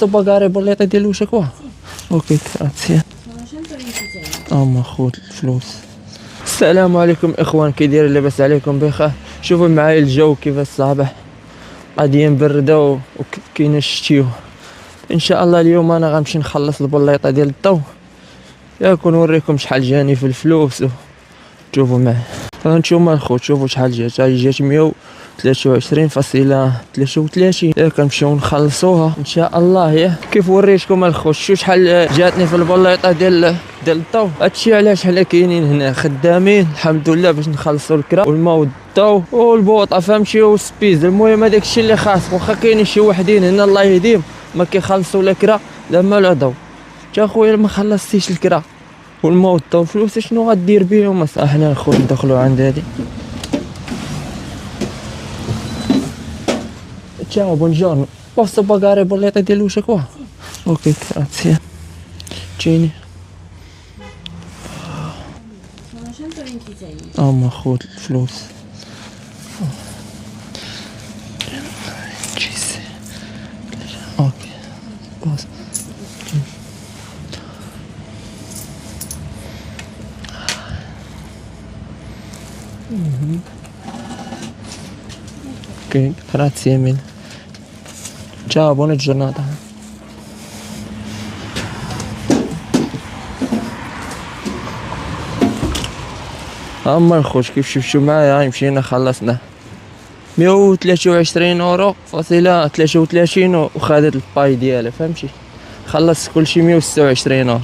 Posso pagare bolletta di luce qua? Ok, grazie. Sono 126. خود الفلوس. السلام عليكم اخوان، كي داير؟ لاباس عليكم بخير؟ شوفوا معايا الجو كيف الصباح، غادي نبردو وكاين الشتيو. ان شاء الله اليوم انا غنمشي نخلص البليطه ديال الضو، ياك نوريكم شحال جاني في الفلوس. شوفوا معايا هانتوما الخوت، شوفوا شحال جات. هاي جات 123.33، ياك نمشيو نخلصوها ان شاء الله. يا كيف وريتكم الخوت، شو شحال جاتني في البليطه ديال الضو. هادشي علاش حنا كاينين هنا خدامين الحمد لله باش نخلصوا الكرا والماء والضو والبوطه، فهمتي، والسبيز. المهم هذاك الشيء اللي خاص، واخا كاينين شي وحدين هنا الله يهديهم ما كيخلصوا لا كرا لا ما لا ضو. تا خويا ما خلصتيش الكرا والماء والضو، فلوس شنو غدير بهم؟ احنا الخوت ندخلوا عند هادي. Ciao, buongiorno. Posso pagare bolletta di luce qua? Ok, grazie. Gini. Sono 126. خود الفلوس. اوكي. باص. Ok, grazie mille. Ciao, buona giornata. اما الخوت كيف شفتوا معايا، هاي مشينا خلصنا 123 € فاصلة 33 وخدت الباي ديالها، فهمتي، خلصت كلشي 126 €.